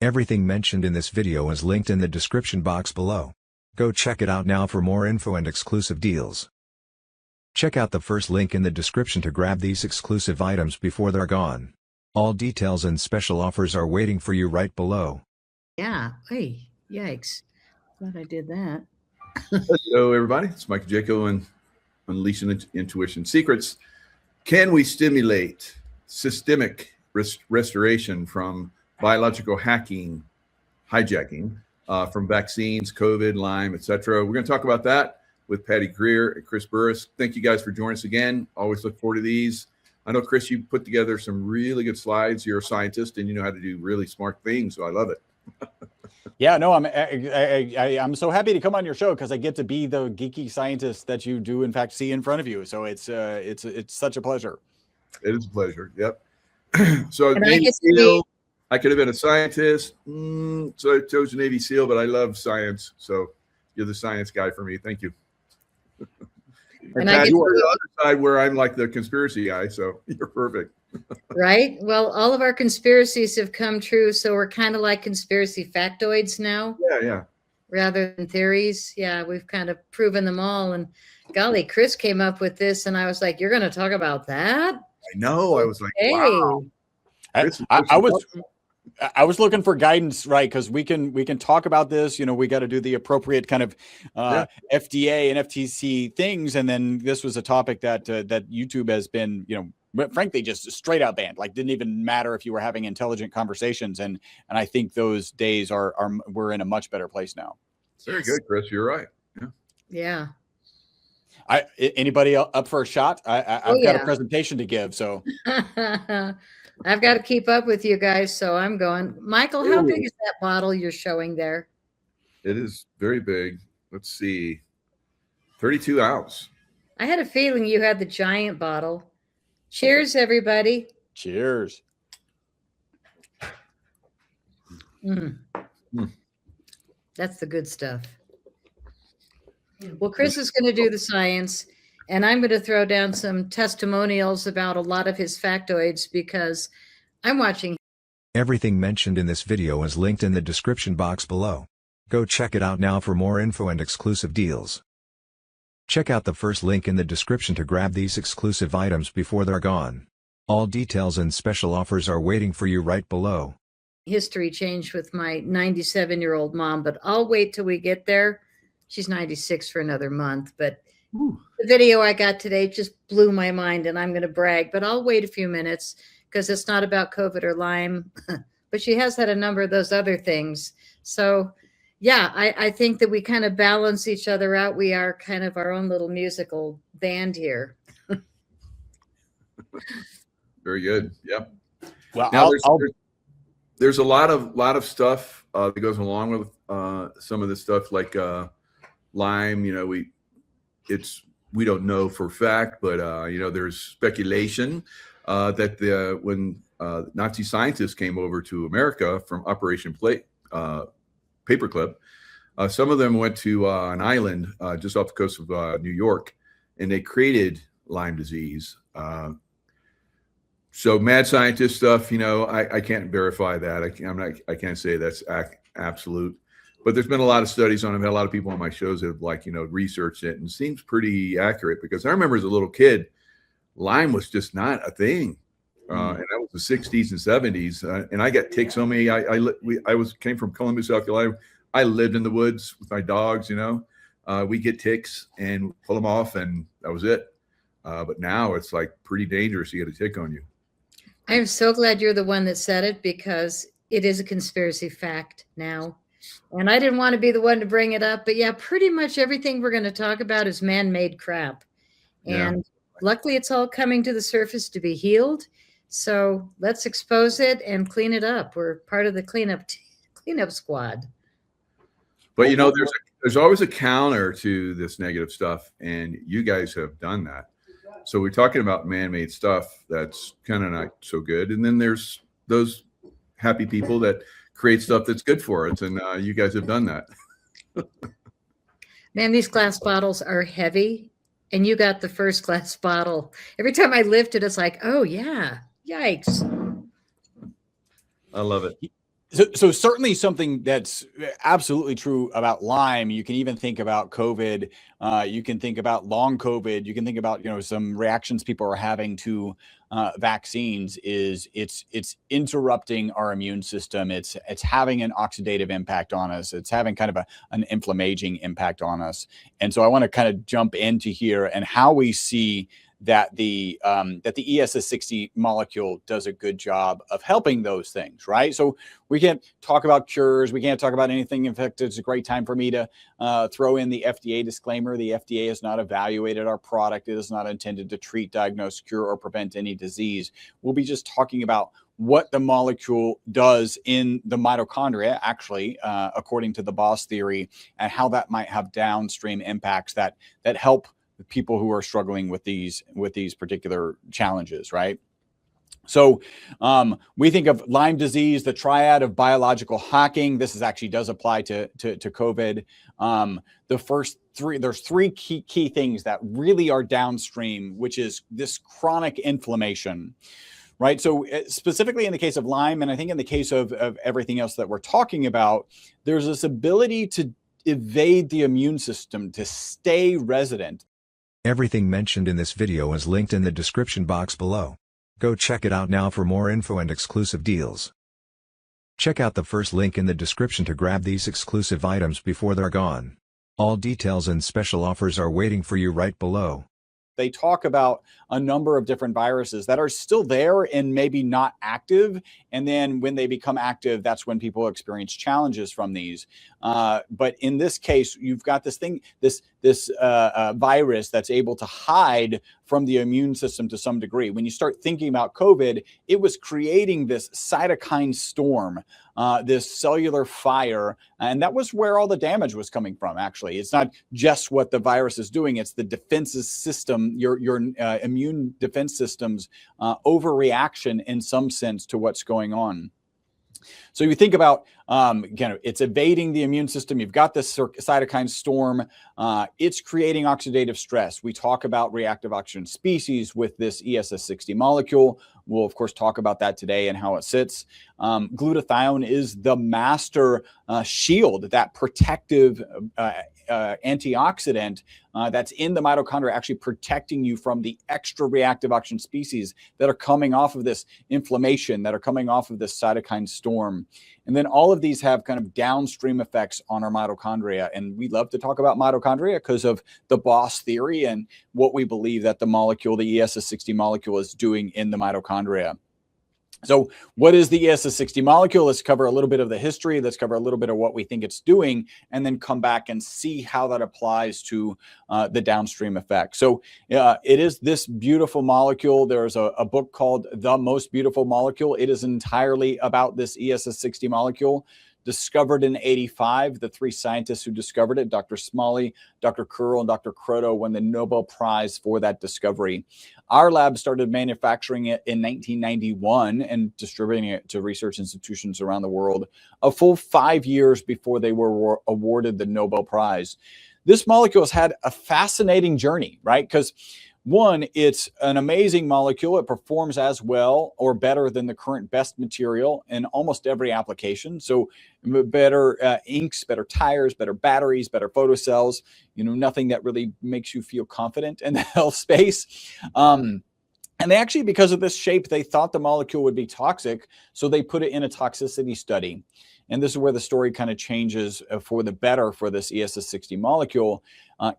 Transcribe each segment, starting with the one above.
Everything mentioned in this video is linked in the description box below. Go check it out now for more info and exclusive deals. Check out the first link in the description to grab these exclusive items before they're gone. All details and special offers are waiting for you right below. Yeah. Hey, yikes. Glad I did that. Hello, everybody. It's Mike Jaco and Unleashing Intuition Secrets. Can we stimulate systemic restoration from biological hacking, hijacking, from vaccines, COVID, Lyme, etc.? We're going to talk about that with Patty Greer and Chris Burris. Thank you guys for joining us again. Always look forward to these. I know, Chris, you put together some really good slides. You're a scientist and you know how to do really smart things, so I love it. Yeah, no, I'm so happy to come on your show because I get to be the geeky scientist that you do in fact see in front of you. So it's such a pleasure. It is a pleasure. Yep. So I could have been a scientist, so I chose Navy SEAL, but I love science. So you're the science guy for me. Thank you. And Pat, you are the other side where I'm like the conspiracy guy, so you're perfect. Right? Well, all of our conspiracies have come true, so we're kind of like conspiracy factoids now. Yeah. Rather than theories. Yeah, we've kind of proven them all. And golly, Chris came up with this, and I was like, you're going to talk about that? I know. I was like, hey. Wow. I was looking for guidance, right? Because we can talk about this. You know, we got to do the appropriate kind of FDA and FTC things, and then this was a topic that that YouTube has been, you know, but frankly, just straight out banned. Like, didn't even matter if you were having intelligent conversations, and I think those days we're in a much better place now. Very good, Chris. You're right. Yeah. Anybody up for a shot? I've got a presentation to give, so. I've got to keep up with you guys, so I'm going. Michael, how big is that bottle you're showing there? It is very big. Let's see. 32 ounce. I had a feeling you had the giant bottle. Cheers, everybody. Cheers. That's the good stuff. Well, Chris is going to do the science, and I'm going to throw down some testimonials about a lot of his factoids because I'm watching. Everything mentioned in this video is linked in the description box below. Go check it out now for more info and exclusive deals. Check out the first link in the description to grab these exclusive items before they're gone. All details and special offers are waiting for you right below. History changed with my 97-year-old mom, but I'll wait till we get there. She's 96 for another month, but the video I got today just blew my mind, and I'm going to brag, but I'll wait a few minutes because it's not about COVID or Lyme, but she has had a number of those other things. So yeah, I think that we kind of balance each other out. We are kind of our own little musical band here. Very good. Yep. Well, now there's a lot of stuff that goes along with some of this stuff, like Lyme. You know, we don't know for a fact, but you know, there's speculation that when Nazi scientists came over to America from Operation Paperclip, some of them went to an island just off the coast of New York, and they created Lyme disease. So mad scientist stuff, you know, I can't verify that. I can't say that's absolute. But there's been a lot of studies on it. I've had a lot of people on my shows that have, like, you know, researched it, and it seems pretty accurate, because I remember as a little kid, Lyme was just not a thing. And that was the 60s and 70s. And I got ticks on me. I came from Columbus, South Carolina. I lived in the woods with my dogs, you know. We get ticks and pull them off, and that was it. But now it's like pretty dangerous to get a tick on you. I'm so glad you're the one that said it, because it is a conspiracy fact now. And I didn't want to be the one to bring it up, but yeah, pretty much everything we're going to talk about is man-made crap. And luckily it's all coming to the surface to be healed. So let's expose it and clean it up. We're part of the cleanup squad. But you know, there's always a counter to this negative stuff, and you guys have done that. So we're talking about man-made stuff that's kind of not so good, and then there's those happy people that create stuff that's good for us, and you guys have done that. Man, these glass bottles are heavy, and you got the first glass bottle. Every time I lift it, it's like, oh yeah, yikes. I love it. So certainly something that's absolutely true about Lyme. You can even think about COVID. You can think about long COVID. You can think about, some reactions people are having to vaccines. Is it's interrupting our immune system. It's having an oxidative impact on us. It's having kind of an inflammaging impact on us. And so I want to kind of jump into here and how we see that the ESS60 molecule does a good job of helping those things, right? So we can't talk about cures. We can't talk about anything. In fact, it's a great time for me to throw in the FDA disclaimer. The FDA has not evaluated our product. It is not intended to treat, diagnose, cure, or prevent any disease. We'll be just talking about what the molecule does in the mitochondria, actually, according to the Boss theory, and how that might have downstream impacts that help people who are struggling with these particular challenges, right? So we think of Lyme disease, the triad of biological hacking. This actually does apply to COVID. The first three, there's three key things that really are downstream, which is this chronic inflammation, right? So specifically in the case of Lyme, and I think in the case of everything else that we're talking about, there's this ability to evade the immune system, to stay resident. Everything mentioned in this video is linked in the description box below. Go check it out now for more info and exclusive deals. Check out the first link in the description to grab these exclusive items before they're gone. All details and special offers are waiting for you right below. They talk about a number of different viruses that are still there and maybe not active. And then when they become active, that's when people experience challenges from these. But in this case, you've got this thing, this virus that's able to hide from the immune system to some degree. When you start thinking about COVID, it was creating this cytokine storm, this cellular fire, and that was where all the damage was coming from, actually. It's not just what the virus is doing, it's the defenses system, your immune defense system's overreaction in some sense to what's going on. So you think about, it's evading the immune system. You've got this cytokine storm. It's creating oxidative stress. We talk about reactive oxygen species with this ESS60 molecule. We'll, of course, talk about that today and how it sits. Glutathione is the master shield, that protective antioxidant that's in the mitochondria, actually protecting you from the extra reactive oxygen species that are coming off of this inflammation, that are coming off of this cytokine storm. And then all of these have kind of downstream effects on our mitochondria. And we love to talk about mitochondria because of the Boss theory and what we believe that the molecule, the ESS60 molecule, is doing in the mitochondria. So what is the ESS60 molecule? Let's cover a little bit of the history. Let's cover a little bit of what we think it's doing, and then come back and see how that applies to the downstream effect. So it is this beautiful molecule. There's a book called The Most Beautiful Molecule. It is entirely about this ESS60 molecule. Discovered in '85, the three scientists who discovered it, Dr. Smalley, Dr. Curl, and Dr. Kroto, won the Nobel Prize for that discovery. Our lab started manufacturing it in 1991 and distributing it to research institutions around the world a full 5 years before they were awarded the Nobel Prize. This molecule has had a fascinating journey, right? Because one, it's an amazing molecule. It performs as well or better than the current best material in almost every application. So better inks, better tires, better batteries, better photocells, nothing that really makes you feel confident in the health space. And they actually, because of this shape, they thought the molecule would be toxic. So they put it in a toxicity study. And this is where the story kind of changes for the better for this ESS60 molecule.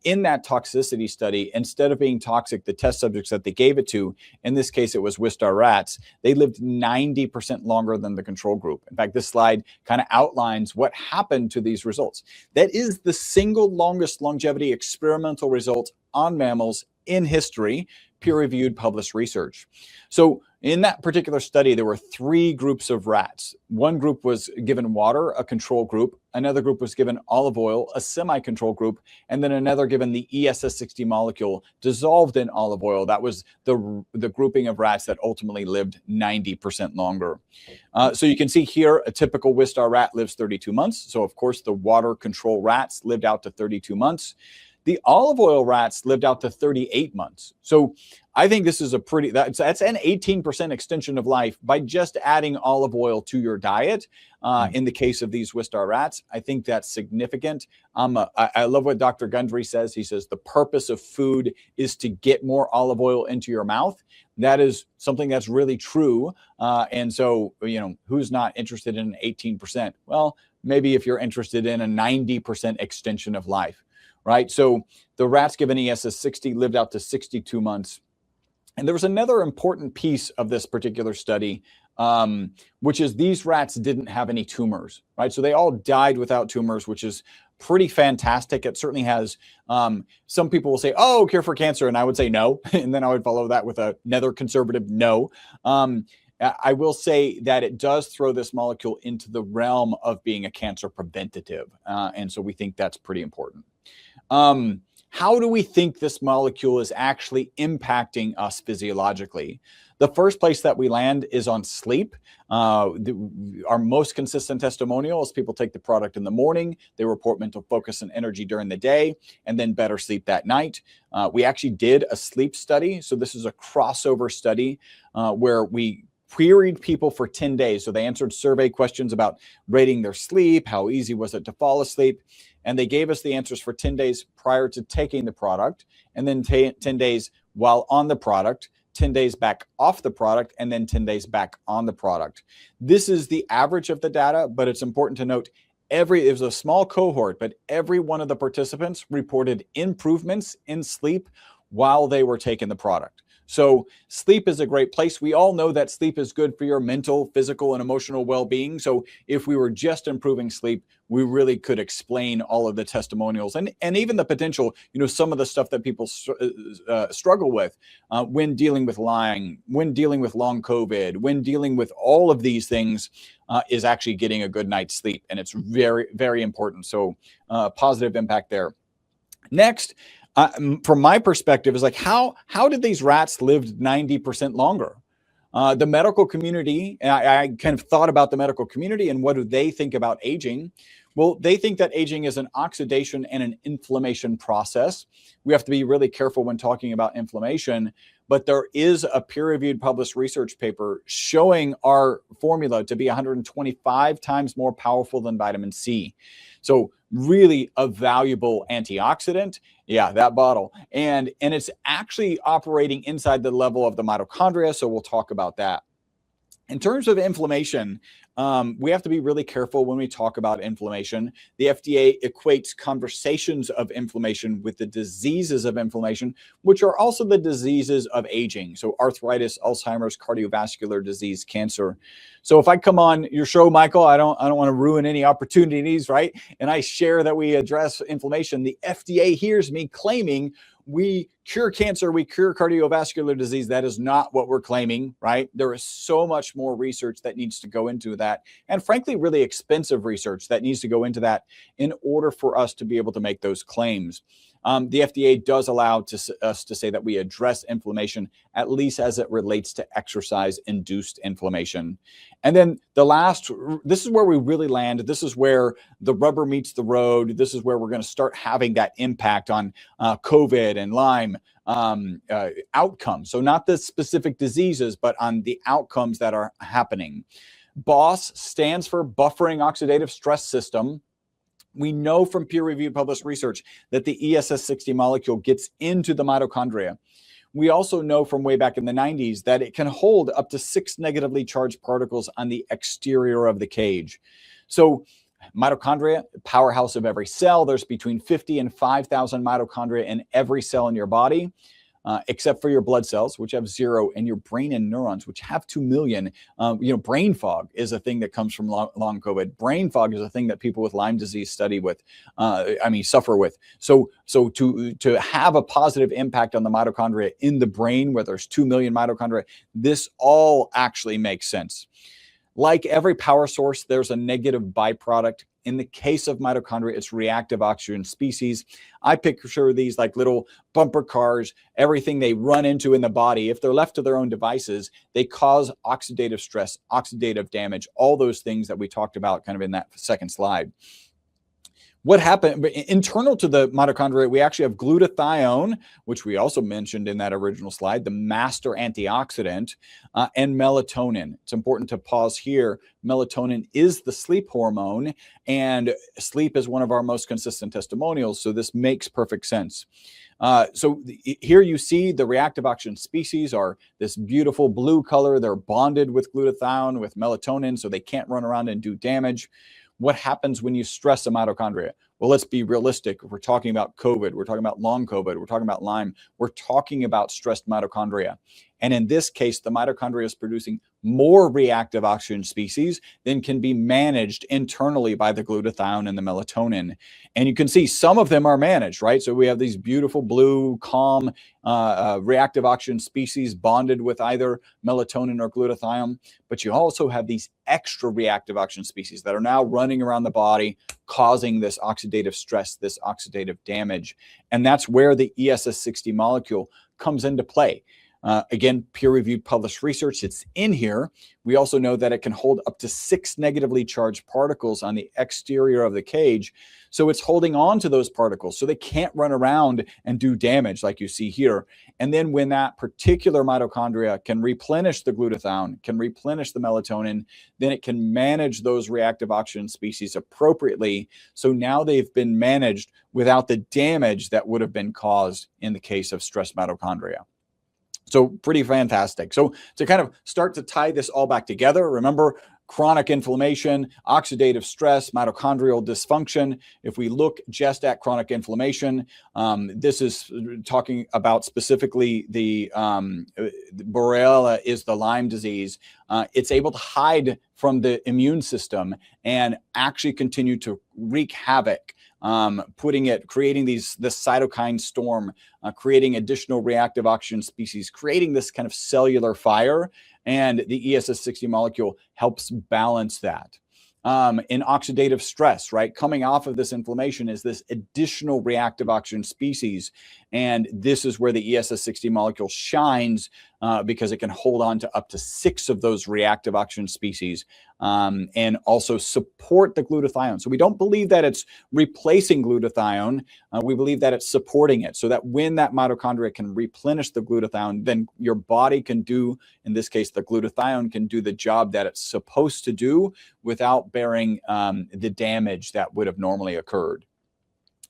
In that toxicity study, instead of being toxic, the test subjects that they gave it to, in this case, it was Wistar rats, they lived 90% longer than the control group. In fact, this slide kind of outlines what happened to these results. That is the single longest longevity experimental result on mammals in history, peer-reviewed published research. So in that particular study, there were three groups of rats. One group was given water, a control group. Another group was given olive oil, a semi-control group. And then another given the ESS60 molecule dissolved in olive oil. That was the grouping of rats that ultimately lived 90% longer. So you can see here, a typical Wistar rat lives 32 months. So of course, the water control rats lived out to 32 months. The olive oil rats lived out to 38 months. So I think this is a pretty, that's an 18% extension of life by just adding olive oil to your diet. In the case of these Wistar rats, I think that's significant. I love what Dr. Gundry says. He says the purpose of food is to get more olive oil into your mouth. That is something that's really true. And so, you know, who's not interested in 18%? Well, maybe if you're interested in a 90% extension of life, right? So the rats given ESS 60 lived out to 62 months. And there was another important piece of this particular study, which is these rats didn't have any tumors, right? So they all died without tumors, which is pretty fantastic. It certainly has, some people will say, oh, cure for cancer. And I would say no. And then I would follow that with another conservative no. I will say that it does throw this molecule into the realm of being a cancer preventative. And so we think that's pretty important. How do we think this molecule is actually impacting us physiologically? The first place that we land is on sleep. Our most consistent testimonial is people take the product in the morning, they report mental focus and energy during the day, and then better sleep that night. We actually did a sleep study. So this is a crossover study where we queried people for 10 days. So they answered survey questions about rating their sleep, how easy was it to fall asleep, and they gave us the answers for 10 days prior to taking the product, and then 10 days while on the product, 10 days back off the product, and then 10 days back on the product. This is the average of the data, but it's important to note it was a small cohort, but every one of the participants reported improvements in sleep while they were taking the product. So sleep is a great place. We all know that sleep is good for your mental, physical, and emotional well-being. So if we were just improving sleep, we really could explain all of the testimonials and even the potential, you know, some of the stuff that people struggle with when dealing with lying, when dealing with long COVID, when dealing with all of these things is actually getting a good night's sleep. And it's very, very important. So positive impact there. Next, from my perspective, is like, how did these rats live 90% longer? The medical community, I kind of thought about the medical community and what do they think about aging? Well, they think that aging is an oxidation and an inflammation process. We have to be really careful when talking about inflammation, but there is a peer-reviewed published research paper showing our formula to be 125 times more powerful than vitamin C. So really a valuable antioxidant. Yeah, that bottle. And it's actually operating inside the level of the mitochondria. So we'll talk about that. In terms of inflammation, we have to be really careful when we talk about inflammation. The FDA equates conversations of inflammation with the diseases of inflammation, which are also the diseases of aging. So arthritis, Alzheimer's, cardiovascular disease, cancer. So if I come on your show, Michael, I don't want to ruin any opportunities, right? And I share that we address inflammation. The FDA hears me claiming we cure cancer, we cure cardiovascular disease. That is not what we're claiming, right? There is so much more research that needs to go into that. And frankly, really expensive research that needs to go into that in order for us to be able to make those claims. The FDA does allow us to say that we address inflammation, at least as it relates to exercise-induced inflammation. And then the last, this is where we really land. This is where the rubber meets the road. This is where we're going to start having that impact on COVID and Lyme outcomes. So not the specific diseases, but on the outcomes that are happening. BOSS stands for Buffering Oxidative Stress System. We know from peer-reviewed published research that the ESS60 molecule gets into the mitochondria. We also know from way back in the 90s that it can hold up to 6 negatively charged particles on the exterior of the cage. So mitochondria, powerhouse of every cell. There's between 50 and 5,000 mitochondria in every cell in your body. Except for your blood cells, which have 0, and your brain and neurons, which have 2 million. Brain fog is a thing that comes from long COVID. Brain fog is a thing that people with Lyme disease suffer with. So to have a positive impact on the mitochondria in the brain, where there's 2 million mitochondria, this all actually makes sense. Like every power source, there's a negative byproduct. In the case of mitochondria, it's reactive oxygen species. I picture these like little bumper cars, everything they run into in the body. If they're left to their own devices, they cause oxidative stress, oxidative damage, all those things that we talked about kind of in that second slide. what happened internal to the mitochondria, we actually have glutathione, which we also mentioned in that original slide, the master antioxidant, and melatonin. It's important to pause here. Melatonin is the sleep hormone, and sleep is one of our most consistent testimonials, so this makes perfect sense. Here you see the reactive oxygen species are this beautiful blue color. They're bonded with glutathione, with melatonin, so they can't run around and do damage. What happens when you stress a mitochondria? Well, let's be realistic. If we're talking about COVID, we're talking about long COVID, we're talking about Lyme, we're talking about stressed mitochondria. And in this case, the mitochondria is producing more reactive oxygen species than can be managed internally by the glutathione and the melatonin. And you can see some of them are managed, right? So we have these beautiful blue, calm, reactive oxygen species bonded with either melatonin or glutathione. But you also have these extra reactive oxygen species that are now running around the body, causing this oxidative stress, this oxidative damage. And that's where the ESS60 molecule comes into play. Again, peer-reviewed published research, it's in here. We also know that it can hold up to 6 negatively charged particles on the exterior of the cage. So it's holding on to those particles so they can't run around and do damage like you see here. And then when that particular mitochondria can replenish the glutathione, can replenish the melatonin, then it can manage those reactive oxygen species appropriately. So now they've been managed without the damage that would have been caused in the case of stressed mitochondria. So pretty fantastic. So to kind of start to tie this all back together, remember chronic inflammation, oxidative stress, mitochondrial dysfunction. If we look just at chronic inflammation, this is talking about specifically the Borrelia is the Lyme disease. It's able to hide from the immune system and actually continue to wreak havoc. Creating this cytokine storm, creating additional reactive oxygen species, creating this kind of cellular fire, and the ESS60 molecule helps balance that. In oxidative stress, right? Coming off of this inflammation is this additional reactive oxygen species. And this is where the ESS60 molecule shines because it can hold on to up to 6 of those reactive oxygen species and also support the glutathione. So we don't believe that it's replacing glutathione. We believe that it's supporting it so that when that mitochondria can replenish the glutathione, then your body can do, in this case, the glutathione can do the job that it's supposed to do without bearing the damage that would have normally occurred.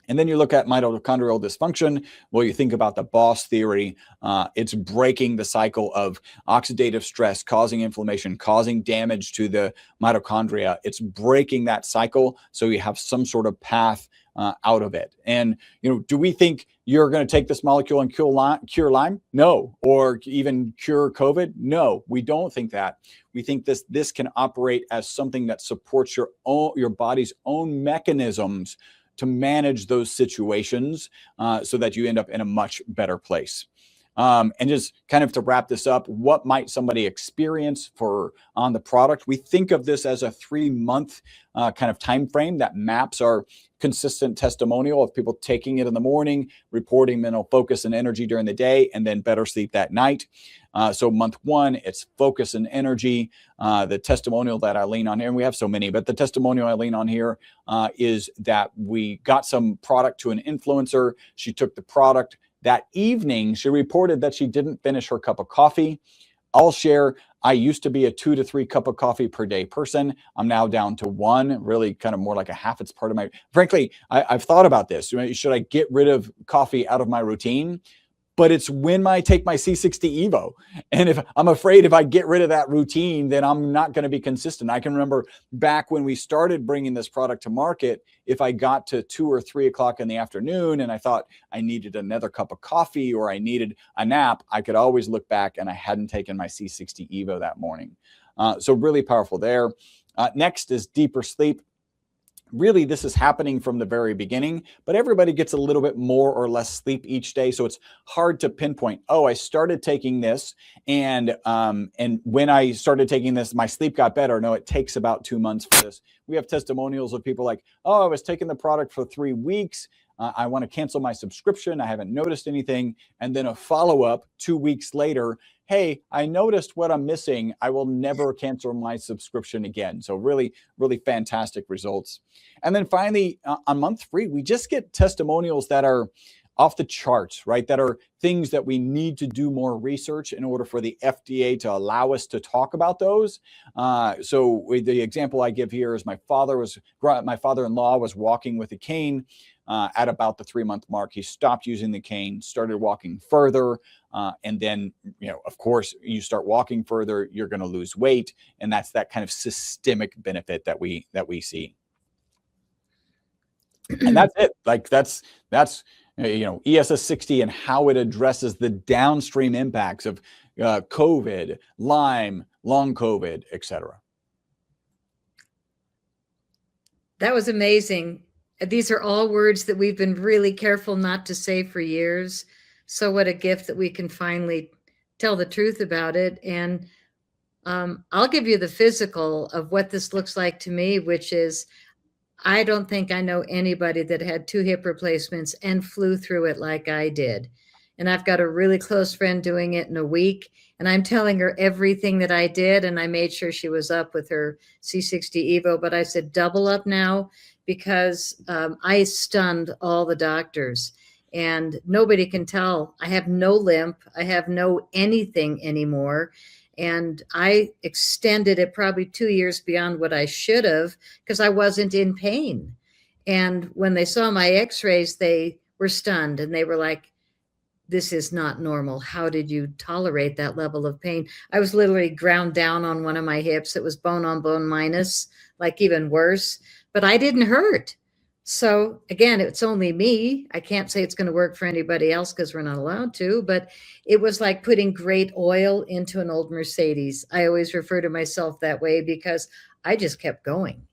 And then you look at mitochondrial dysfunction. Well, you think about the boss theory. It's breaking the cycle of oxidative stress, causing inflammation, causing damage to the mitochondria. It's breaking that cycle so you have some sort of path out of it. And, do we think you're going to take this molecule and cure Lyme? No. Or even cure COVID? No, we don't think that. We think this can operate as something that supports your body's own mechanisms to manage those situations so that you end up in a much better place. And just kind of to wrap this up, what might somebody experience on the product? We think of this as a 3-month kind of time frame that maps our consistent testimonial of people taking it in the morning, reporting mental focus and energy during the day, and then better sleep that night. So month 1, it's focus and energy. The testimonial that I lean on here, and we have so many, but the testimonial I lean on here is that we got some product to an influencer. She took the product. That evening, she reported that she didn't finish her cup of coffee. I'll share, I used to be a 2 to 3 cup of coffee per day person. I'm now down to 1, really kind of more like a half. It's part of frankly, I've thought about this. Should I get rid of coffee out of my routine? But it's when I take my C60 Evo. And if I'm afraid if I get rid of that routine, then I'm not going to be consistent. I can remember back when we started bringing this product to market, if I got to 2 or 3 o'clock in the afternoon and I thought I needed another cup of coffee or I needed a nap, I could always look back and I hadn't taken my C60 Evo that morning. So really powerful there. Next is deeper sleep. Really, this is happening from the very beginning, but everybody gets a little bit more or less sleep each day. So it's hard to pinpoint, oh, I started taking this and when I started taking this, my sleep got better. No, it takes about 2 months for this. We have testimonials of people like, oh, I was taking the product for 3 weeks. I want to cancel my subscription. I haven't noticed anything. And then a follow-up 2 weeks later, hey, I noticed what I'm missing. I will never cancel my subscription again. So really, really fantastic results. And then finally, on month 3, we just get testimonials that are off the charts, right? That are things that we need to do more research in order for the FDA to allow us to talk about those. So the example I give here is my father-in-law was walking with a cane at about the 3-month mark. He stopped using the cane, started walking further. And then, of course, you start walking further, you're going to lose weight. And that's that kind of systemic benefit that we see. And that's it. Like that's ESS 60 and how it addresses the downstream impacts of COVID, Lyme, long COVID, etc. That was amazing. These are all words that we've been really careful not to say for years. So what a gift that we can finally tell the truth about it. And I'll give you the physical of what this looks like to me, which is, I don't think I know anybody that had 2 hip replacements and flew through it like I did. And I've got a really close friend doing it in a week. And I'm telling her everything that I did. And I made sure she was up with her C60 Evo. But I said, double up now, because I stunned all the doctors. And nobody can tell. I have no limp. I have no anything anymore. And I extended it probably 2 years beyond what I should have, because I wasn't in pain. And when they saw my x-rays, they were stunned and they were like, this is not normal. How did you tolerate that level of pain? I was literally ground down on one of my hips. It was bone on bone minus, like even worse, but I didn't hurt. So again, it's only me. I can't say it's going to work for anybody else because we're not allowed to, but it was like putting great oil into an old Mercedes. I always refer to myself that way because I just kept going.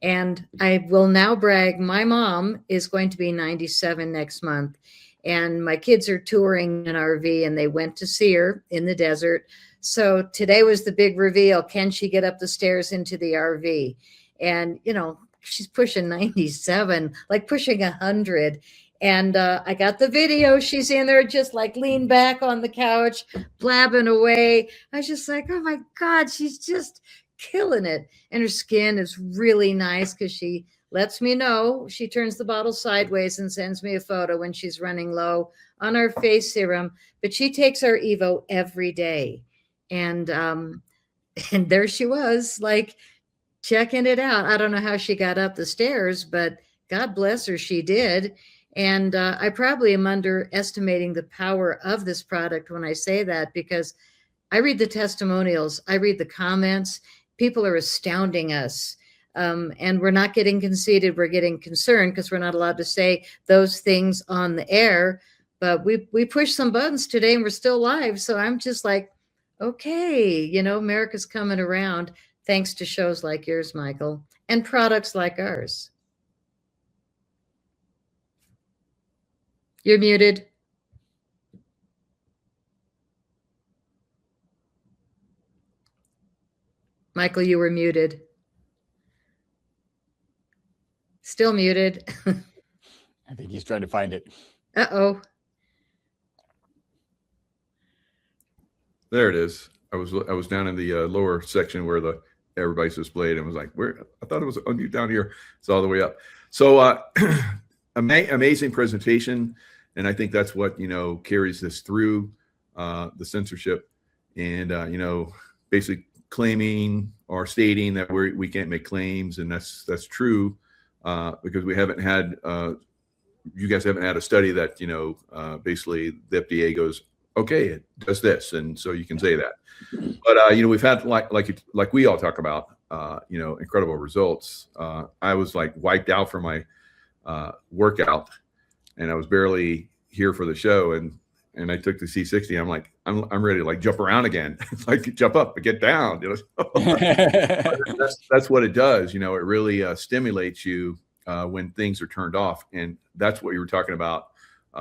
And I will now brag, my mom is going to be 97 next month. And my kids are touring an RV and they went to see her in the desert. So today was the big reveal. Can she get up the stairs into the RV? And, she's pushing 97, like pushing 100. And I got the video. She's in there just like leaned back on the couch, blabbing away. I was just like, oh my God, she's just killing it. And her skin is really nice because she lets me know. She turns the bottle sideways and sends me a photo when she's running low on our face serum. But she takes our Evo every day. And there she was, like, checking it out. I don't know how she got up the stairs, but God bless her, she did. And I probably am underestimating the power of this product when I say that, because I read the testimonials, I read the comments. People are astounding us. And we're not getting conceited. We're getting concerned because we're not allowed to say those things on the air. But we pushed some buttons today and we're still live. So I'm just like, okay, America's coming around. Thanks to shows like yours, Michael, and products like ours. You're muted. Michael, you were muted. Still muted. I think he's trying to find it. Uh-oh. There it is. I was down in the lower section where everybody's displayed and was like, I thought it was unmute down here. It's all the way up. So amazing presentation. And I think that's what, carries this through the censorship and, basically claiming or stating that we can't make claims. And that's true because we haven't had, you guys haven't had a study that, basically the FDA goes, okay, it does this. And so you can say that. But, we've had like we all talk about, incredible results. I was like wiped out from my workout and I was barely here for the show. And I took the C60. I'm like, I'm ready to like jump around again. It's like jump up and get down. That's what it does. It really stimulates you when things are turned off. And that's what you were talking about.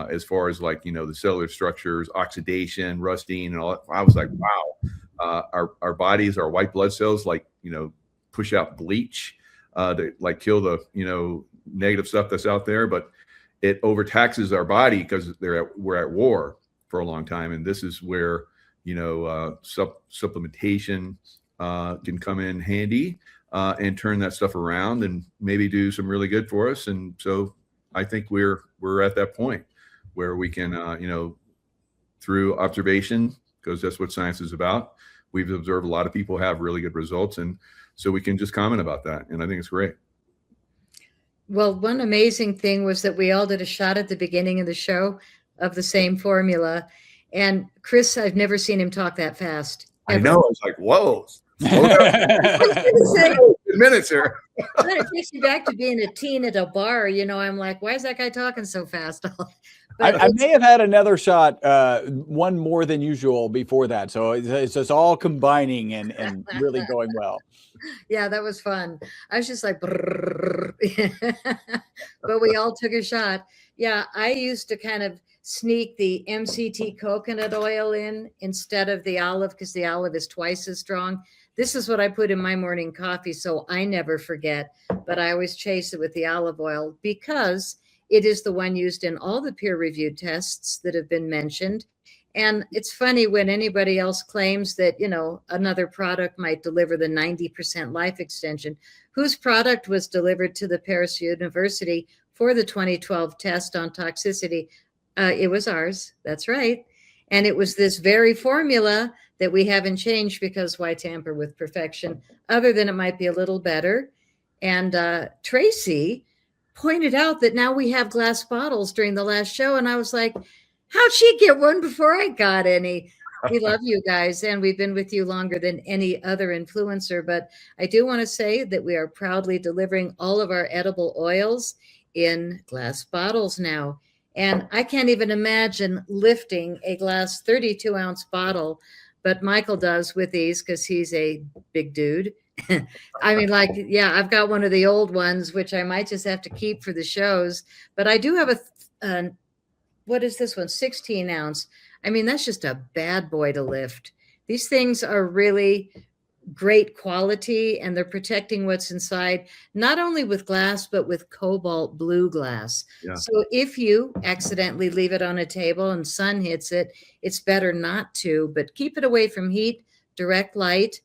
As far as like, the cellular structures, oxidation, rusting, and all that. I was like, wow, our bodies, our white blood cells, like, push out bleach to like kill the, negative stuff that's out there. But it overtaxes our body because we're at war for a long time. And this is where, you know, supplementation can come in handy and turn that stuff around and maybe do some really good for us. And so I think we're at that point where we can, you know, through observation, because that's what science is about, we've observed a lot of people have really good results. And so we can just comment about that. And I think it's great. Well, one amazing thing was that we all did a shot at the beginning of the show of the same formula. And Chris, I've never seen him talk that fast. Ever. I know. It's like, whoa. Minutes here. It takes me back to being a teen at a bar. You know, I'm like, why is that guy talking so fast? I may have had another shot, one more than usual before that. So it's just all combining and really going well. Yeah, that was fun. I was just like, but we all took a shot. Yeah, I used to kind of sneak the MCT coconut oil in instead of the olive because the olive is twice as strong. This is what I put in my morning coffee, so I never forget, but I always chase it with the olive oil because it is the one used in all the peer-reviewed tests that have been mentioned. And it's funny when anybody else claims that, you know, another product might deliver the 90% life extension. Whose product was delivered to the Paris University for the 2012 test on toxicity? It was ours. That's right. And it was this very formula that we haven't changed because why tamper with perfection, other than it might be a little better. And Tracy pointed out that now we have glass bottles during the last show. And I was like, how'd she get one before I got any? We love you guys, and we've been with you longer than any other influencer. But I do want to say that we are proudly delivering all of our edible oils in glass bottles now. And I can't even imagine lifting a glass 32-ounce bottle, but Michael does with these because he's a big dude. I mean, like, yeah, I've got one of the old ones, which I might just have to keep for the shows. But I do have a what is this one? 16 ounce. I mean, that's just a bad boy to lift. These things are really great quality and they're protecting what's inside, not only with glass, but with cobalt blue glass. Yeah. So if you accidentally leave it on a table and sun hits it, it's better not to, but keep it away from heat, direct light,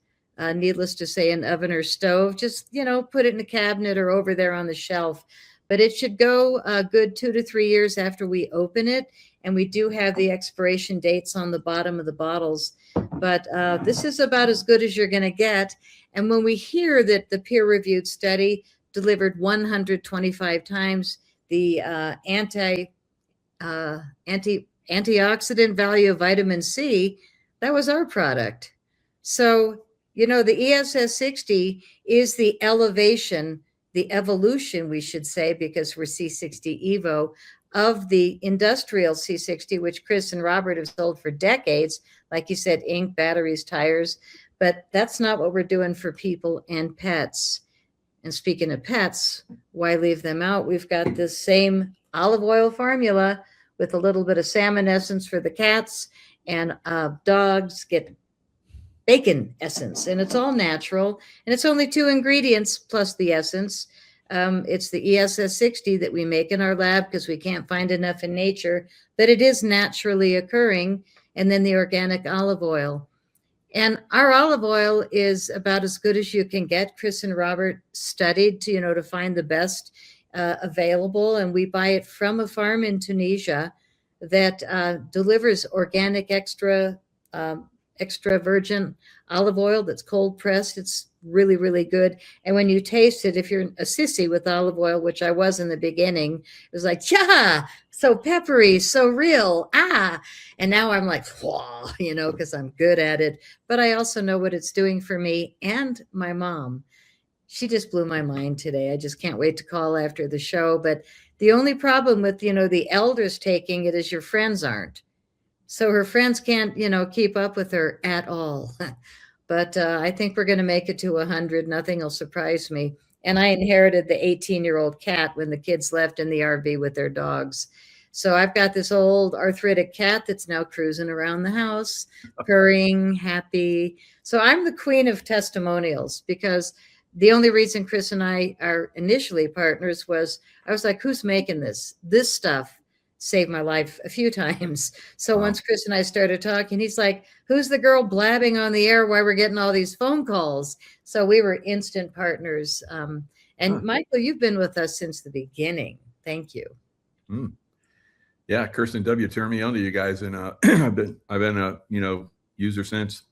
needless to say, an oven or stove. Just, you know, put it in a cabinet or over there on the shelf. But it should go a good 2 to 3 years after we open it. And we do have the expiration dates on the bottom of the bottles. But this is about as good as you're going to get. And when we hear that the peer-reviewed study delivered 125 times the antioxidant value of vitamin C, that was our product. So, you know, the ESS 60 is the elevation, the evolution, we should say, because we're C60 Evo, of the industrial C60, which Chris and Robert have sold for decades. Like you said, ink, batteries, tires. But that's not what we're doing for people and pets. And speaking of pets, why leave them out? We've got this same olive oil formula with a little bit of salmon essence for the cats, and dogs get bacon essence, and it's all natural, and it's only 2 ingredients plus the essence. It's the ESS 60 that we make in our lab because we can't find enough in nature, but it is naturally occurring, and then the organic olive oil. And our olive oil is about as good as you can get. Chris and Robert studied to, you know, to find the best available, and we buy it from a farm in Tunisia that delivers organic extra virgin olive oil that's cold pressed. It's really, really good. And when you taste it, if you're a sissy with olive oil, which I was in the beginning, it was like, yeah, so peppery, so real. And now I'm like, whoa, you know, because I'm good at it. But I also know what it's doing for me and my mom. She just blew my mind today. I just can't wait to call after the show. But the only problem with, you know, the elders taking it is your friends aren't. So her friends can't, you know, keep up with her at all. But I think we're going to make it to 100. Nothing will surprise me. And I inherited the 18-year-old cat when the kids left in the RV with their dogs. So I've got this old arthritic cat that's now cruising around the house, purring, happy. So I'm the queen of testimonials because the only reason Chris and I are initially partners was I was like, who's making this? This stuff saved my life a few times. So once Chris and I started talking, he's like, who's the girl blabbing on the air while we're getting all these phone calls? So we were instant partners. And Michael, you've been with us since the beginning. Thank you. Yeah, Kirsten W. turned me on to you guys, and I've been a user since.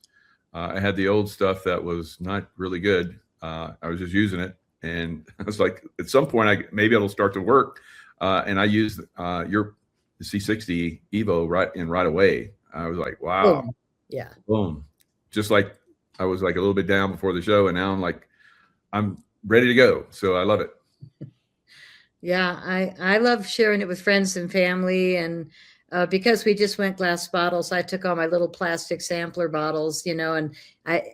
I had the old stuff that was not really good. I was just using it, and I was like, at some point, maybe it'll start to work. And I used your C60 Evo right away. I was like, wow, boom. Yeah, boom. Just like I was like a little bit down before the show, and now I'm ready to go. So I love it. Yeah, I love sharing it with friends and family, and because we just went glass bottles, I took all my little plastic sampler bottles, and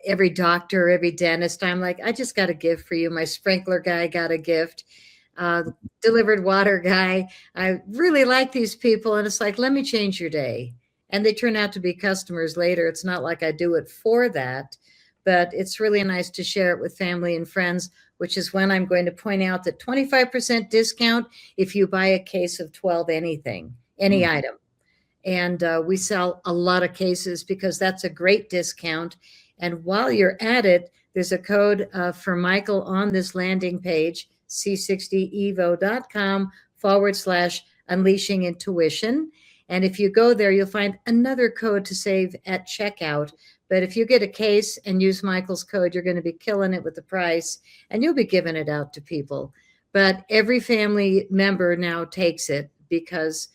every doctor, every dentist, I'm like, I just got a gift for you. My sprinkler guy got a gift. Delivered water guy. I really like these people, and it's like, let me change your day. And they turn out to be customers later. It's not like I do it for that, but it's really nice to share it with family and friends, which is when I'm going to point out that 25% discount if you buy a case of 12 anything, any item. And we sell a lot of cases because that's a great discount. And while you're at it, there's a code for Michael on this landing page, c60evo.com/unleashing intuition. And if you go there, you'll find another code to save at checkout. But if you get a case and use Michael's code, you're going to be killing it with the price, and you'll be giving it out to people. But every family member now takes it because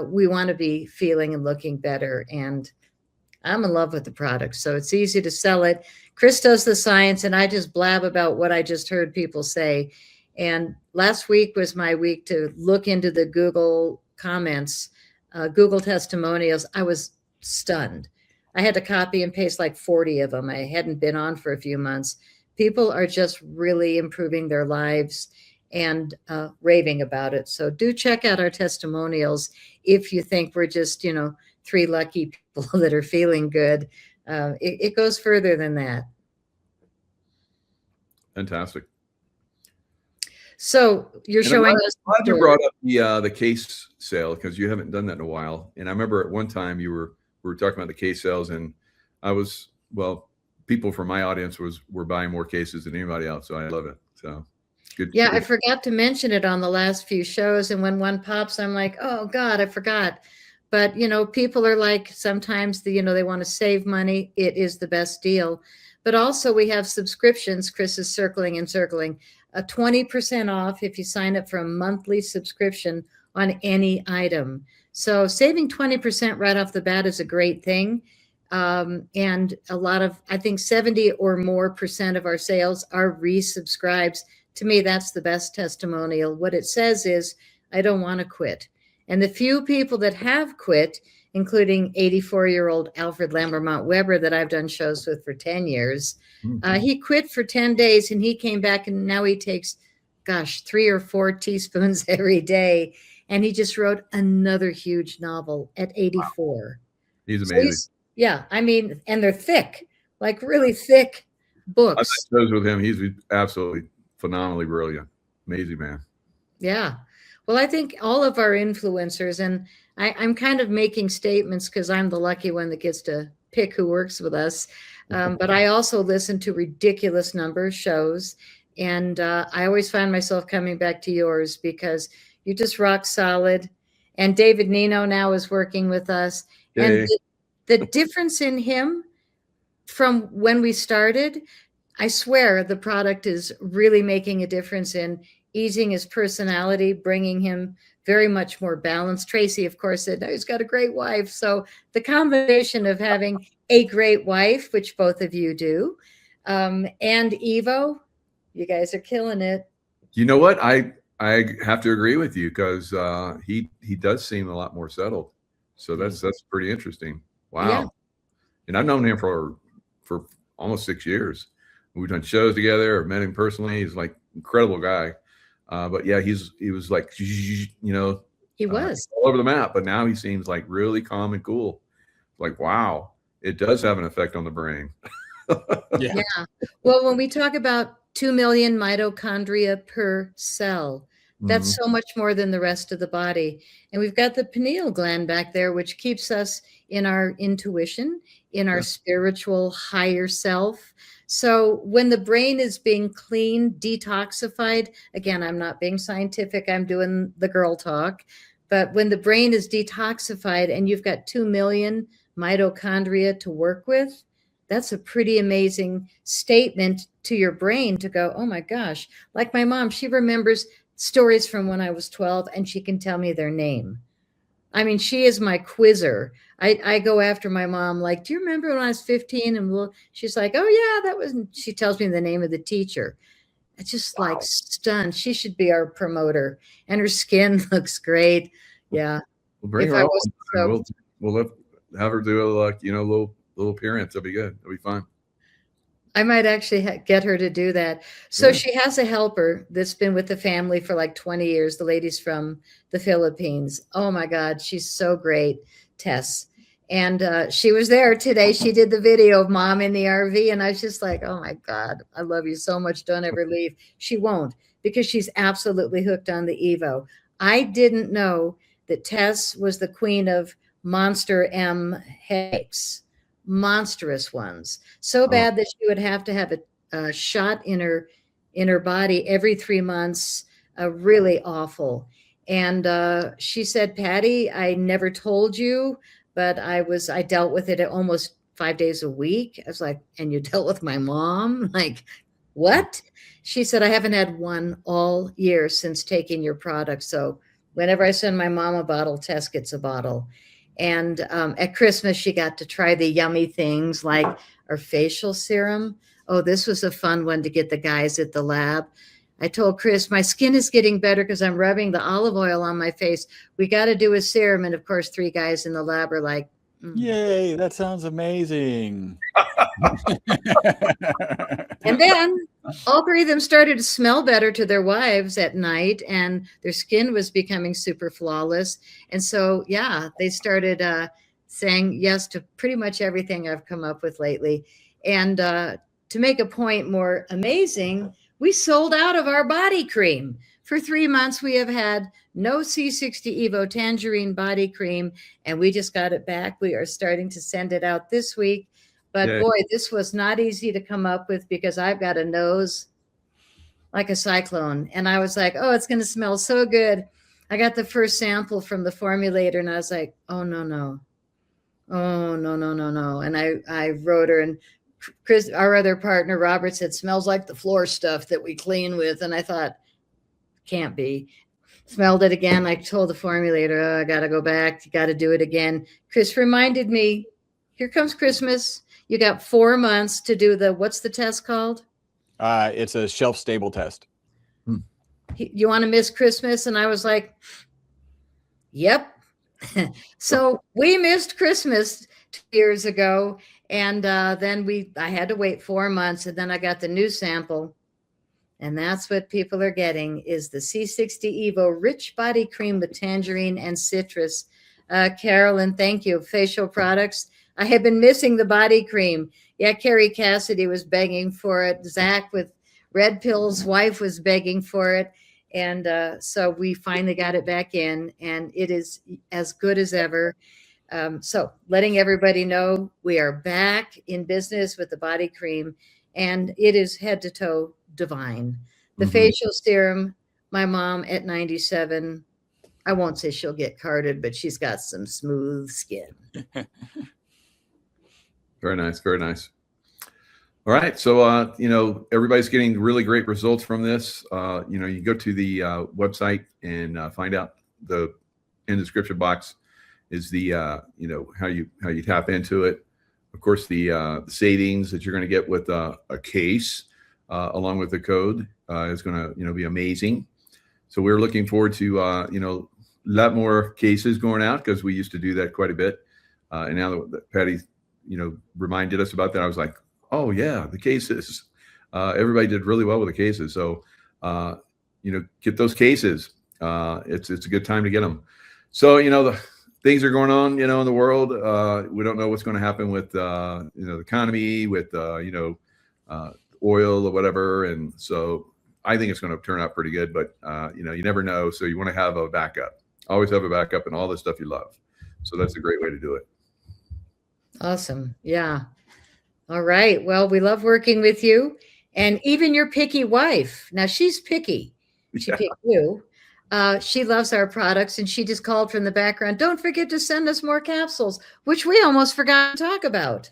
we want to be feeling and looking better. And I'm in love with the product, so it's easy to sell it. Chris does the science, and I just blab about what I just heard people say. And last week was my week to look into the Google comments, Google testimonials. I was stunned. I had to copy and paste like 40 of them. I hadn't been on for a few months. People are just really improving their lives and raving about it. So do check out our testimonials if you think we're just, three lucky people that are feeling good. It goes further than that. Fantastic. So you're showing us. I'm glad you brought up the case sale, because you haven't done that in a while. And I remember at one time we were talking about the case sales, and people from my audience were buying more cases than anybody else. So I love it. So good. Yeah, I forgot to mention it on the last few shows. And when one pops, I'm like, oh God, I forgot. But, people are like, sometimes they want to save money. It is the best deal. But also we have subscriptions. Chris is circling and circling. 20% off if you sign up for a monthly subscription on any item. So saving 20% right off the bat is a great thing. And a lot of, I think 70 or more % of our sales are resubscribes. To me, that's the best testimonial. What it says is, I don't want to quit. And the few people that have quit, including 84-year-old Alfred Lambermont Weber that I've done shows with for 10 years, he quit for 10 days and he came back, and now he takes, 3 or 4 teaspoons every day. And he just wrote another huge novel at 84. Wow. He's amazing. And they're thick, like really thick books. I've done shows with him. He's absolutely phenomenally brilliant. Amazing man. Yeah. Well, I think all of our influencers, and I'm kind of making statements because I'm the lucky one that gets to pick who works with us. But I also listen to ridiculous number of shows. And I always find myself coming back to yours because you just rock solid. And David Nino now is working with us. Yay. And the difference in him from when we started, I swear the product is really making a difference in easing his personality, bringing him very much more balanced. Tracy, of course, said, no, he's got a great wife. So the combination of having a great wife, which both of you do, and Evo, you guys are killing it. You know what? I have to agree with you because he does seem a lot more settled. So that's pretty interesting. Wow. Yeah. And I've known him for almost 6 years. We've done shows together. I've met him personally. He's like incredible guy. But yeah, he was like, he was all over the map, but now he seems like really calm and cool. Like, wow, it does have an effect on the brain. Yeah. Well, when we talk about 2 million mitochondria per cell. That's so much more than the rest of the body. And we've got the pineal gland back there, which keeps us in our intuition, in our spiritual higher self. So when the brain is being cleaned, detoxified, again, I'm not being scientific, I'm doing the girl talk, but when the brain is detoxified and you've got 2 million mitochondria to work with, that's a pretty amazing statement to your brain to go, oh my gosh, like my mom, she remembers stories from when I was 12 and she can tell me their name. I mean, she is my quizzer. I go after my mom, like, do you remember when I was 15? And she's like, oh yeah, that was, she tells me the name of the teacher. It's just like stunned. She should be our promoter, and her skin looks great. Yeah. We'll bring her on. We'll have her do a little appearance. That'll be good. That'll be fun. I might actually get her to do that. So she has a helper that's been with the family for like 20 years. The lady's from the Philippines. Oh my God, she's so great, Tess. And she was there today. She did the video of Mom in the RV. And I was just like, oh my God, I love you so much. Don't ever leave. She won't, because she's absolutely hooked on the Evo. I didn't know that Tess was the queen of Monster M headaches. Monstrous ones, so bad that she would have to have a shot in her body every 3 months. Really awful. And she said, Patty, I never told you, but I dealt with it almost 5 days a week. I was like, and you dealt with my mom? Like, what? She said, I haven't had one all year since taking your product. So whenever I send my mom a bottle, Tess gets a bottle. And at Christmas, she got to try the yummy things like our facial serum. Oh, this was a fun one to get the guys at the lab. I told Chris, my skin is getting better because I'm rubbing the olive oil on my face. We got to do a serum. And of course, 3 guys in the lab are like, yay, that sounds amazing. And then all 3 of them started to smell better to their wives at night, and their skin was becoming super flawless. And so, yeah, they started saying yes to pretty much everything I've come up with lately. And to make a point more amazing, we sold out of our body cream. For 3 months, we have had no C60 Evo Tangerine body cream, and we just got it back. We are starting to send it out this week. But boy, this was not easy to come up with, because I've got a nose like a cyclone. And I was like, oh, it's going to smell so good. I got the first sample from the formulator, and I was like, oh, no. Oh, no. And I wrote her, and Chris, our other partner, Robert, said, smells like the floor stuff that we clean with. And I thought, can't be. Smelled it again. I told the formulator, oh, I got to go back. You got to do it again. Chris reminded me, here comes Christmas. You got 4 months to do what's the test called? It's a shelf stable test. You want to miss Christmas? And I was like, yep. So we missed Christmas 2 years ago. And then I had to wait 4 months, and then I got the new sample. And that's what people are getting, is the C60 Evo Rich Body Cream with tangerine and citrus. Carolyn, thank you. Facial products. I have been missing the body cream. Yeah, Carrie Cassidy was begging for it. Zach with Red Pill's wife was begging for it. And so we finally got it back in, and it is as good as ever. So letting everybody know we are back in business with the body cream, and it is head to toe divine. The facial serum, my mom at 97, I won't say she'll get carded, but she's got some smooth skin. Very nice. Very nice. All right. So, everybody's getting really great results from this. You go to the website and find out in the description box is the, how you tap into it. Of course, the savings that you're going to get with a case along with the code is going to, be amazing. So we're looking forward to, a lot more cases going out, because we used to do that quite a bit. And now that Patty, reminded us about that, I was like, oh yeah, the cases. Everybody did really well with the cases. So, get those cases. It's a good time to get them. So, the things are going on, in the world. We don't know what's going to happen with, the economy, with, oil or whatever. And so I think it's going to turn out pretty good, but you know, you never know. So you want to have a backup. Always have a backup and all the stuff you love. So that's a great way to do it. Awesome. Yeah. All right. Well, we love working with you, and even your picky wife. Now she's picky. She picked you. She loves our products, and she just called from the background. Don't forget to send us more capsules, which we almost forgot to talk about.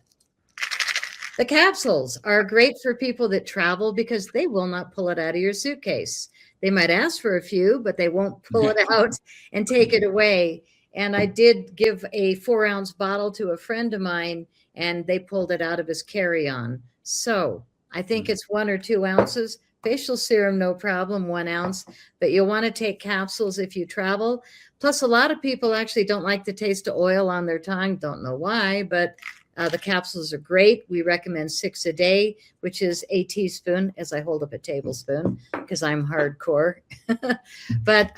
The capsules are great for people that travel because they will not pull it out of your suitcase. They might ask for a few, but they won't pull it out and take it away. And I did give a 4-ounce bottle to a friend of mine, and they pulled it out of his carry-on. So I think it's 1 or 2 ounces. Facial serum, no problem, 1 ounce. But you'll want to take capsules if you travel. Plus, a lot of people actually don't like the taste of oil on their tongue. Don't know why, but the capsules are great. We recommend 6 a day, which is a teaspoon, as I hold up a tablespoon because I'm hardcore. But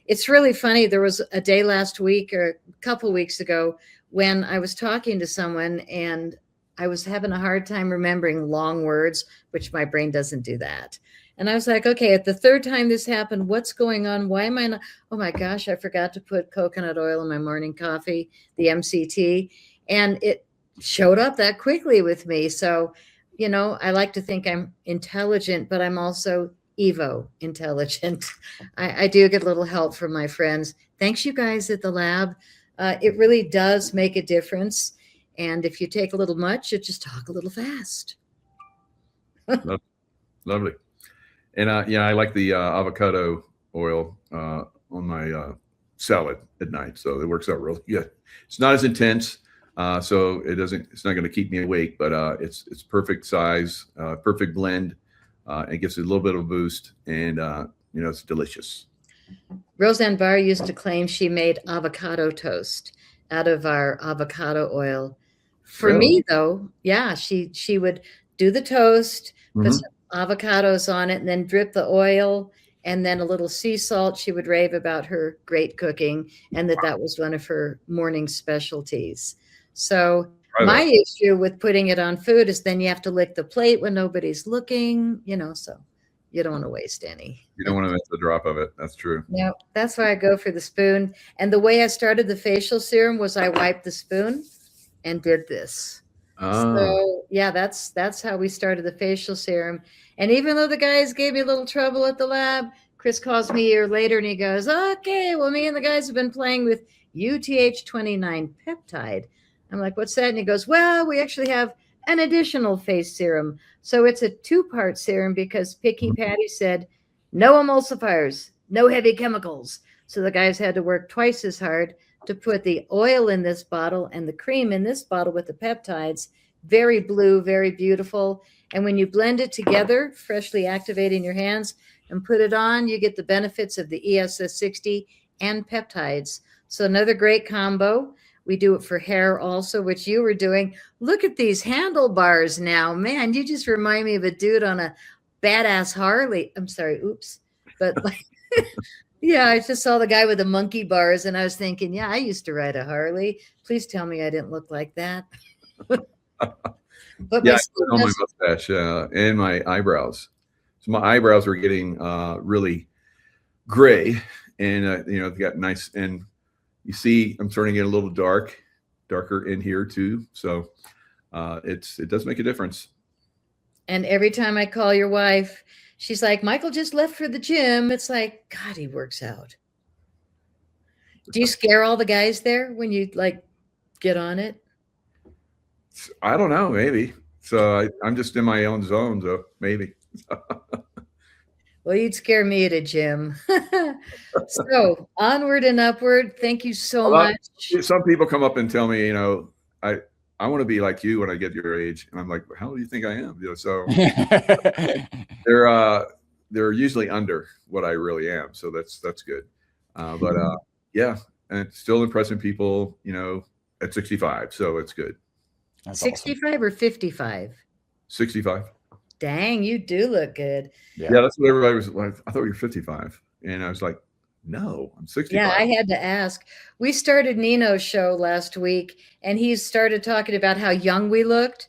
it's really funny. There was a day last week or a couple weeks ago when I was talking to someone and I was having a hard time remembering long words, which my brain doesn't do that. And I was like, okay, at the 3rd time this happened, what's going on? Why am I not? Oh my gosh, I forgot to put coconut oil in my morning coffee, the MCT. And it showed up that quickly with me. So, you know, I like to think I'm intelligent, but I'm also Evo intelligent. I do get a little help from my friends. Thanks, you guys at the lab. It really does make a difference. And if you take a little much, you just talk a little fast. Lovely. And yeah, I like the avocado oil on my salad at night. So it works out really good. It's not as intense. So it's not going to keep me awake, but it's perfect size, perfect blend. It gives it a little bit of a boost, and you know, it's delicious. Roseanne Barr used to claim she made avocado toast out of our avocado oil. For me, though, yeah, she would do the toast, put some avocados on it, and then drip the oil and then a little sea salt. She would rave about her great cooking and that was one of her morning specialties. So my issue with putting it on food is then you have to lick the plate when nobody's looking, you know, so you don't want to waste any. You don't want to miss a drop of it. That's true. No, that's why I go for the spoon. And the way I started the facial serum was I wiped the spoon and did this. So yeah, that's how we started the facial serum. And even though the guys gave me a little trouble at the lab, Chris calls me a year later and he goes, okay, well, me and the guys have been playing with UTH29 peptide. I'm like, what's that? And he goes, well, we actually have an additional face serum. So it's a 2-part serum because Picky Patty said, no emulsifiers, no heavy chemicals. So the guys had to work twice as hard to put the oil in this bottle and the cream in this bottle with the peptides. Very blue, very beautiful. And when you blend it together, freshly activating your hands and put it on, you get the benefits of the ESS60 and peptides. So another great combo. We do it for hair also, which you were doing. Look at these handlebars now. Man, you just remind me of a dude on a badass Harley. I'm sorry, oops. But like, yeah, I just saw the guy with the monkey bars and I was thinking, yeah, I used to ride a Harley. Please tell me I didn't look like that. But yeah, on my mustache and my eyebrows. So my eyebrows were getting really gray, and you know, they got nice. And you see, I'm starting to get a little darker in here too. So it does make a difference. And every time I call your wife, she's like, Michael just left for the gym. It's like, God, he works out. Do you scare all the guys there when you like get on it? I don't know, maybe. So I'm just in my own zone, so maybe. Well, you'd scare me at a gym. So onward and upward. Thank you so much. Some people come up and tell me, you know, I want to be like you when I get your age. And I'm like, how do you think I am? You know, so they're usually under what I really am. So that's good. But yeah, and still impressing people, you know, at 65. So it's good. That's 65 awesome. Or 55? 65. Dang, you do look good. Yeah, that's what everybody was like. I thought you were 55. And I was like, no, I'm 65. Yeah, I had to ask. We started Nino's show last week, and he started talking about how young we looked.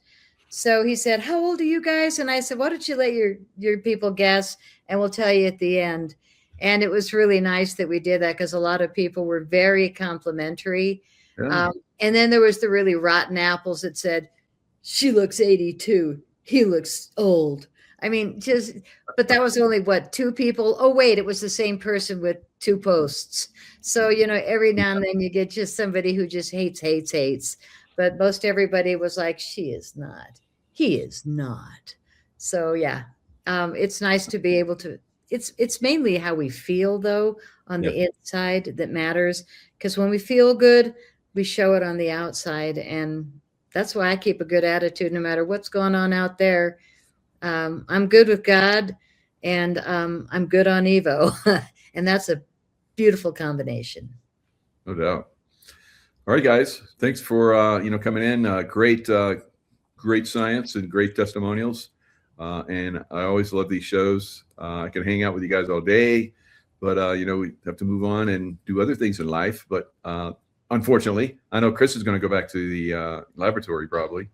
So he said, "How old are you guys?" And I said, "Why don't you let your people guess, and we'll tell you at the end." And it was really nice that we did that because a lot of people were very complimentary. Yeah. And then there was the really rotten apples that said, "She looks 82. He looks old." I mean, but that was only what, 2 people. Oh, wait, it was the same person with 2 posts. So, every now and then you get just somebody who just hates. But most everybody was like, "She is not. He is not." So, yeah, it's nice to be able to. It's mainly how we feel, though, on the inside that matters. Because when we feel good, we show it on the outside, and that's why I keep a good attitude no matter what's going on out there. I'm good with God, and I'm good on Evo, and that's a beautiful combination. No doubt. All right, guys. Thanks for coming in. Great science and great testimonials. And I always love these shows. I can hang out with you guys all day, but we have to move on and do other things in life. But unfortunately, I know Chris is going to go back to the laboratory probably.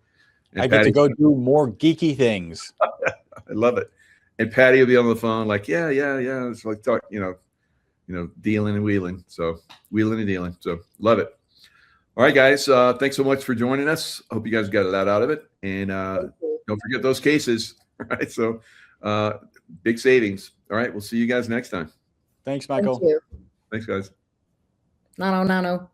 And I get to go do more geeky things. I love it. And Patty will be on the phone like, yeah. It's like talk, dealing and wheeling. So wheeling and dealing. So love it. All right, guys. Thanks so much for joining us. Hope you guys got a lot out of it. And don't forget those cases. All right. So big savings. All right. We'll see you guys next time. Thanks, Michael. Thank you. Thanks, guys. Nano.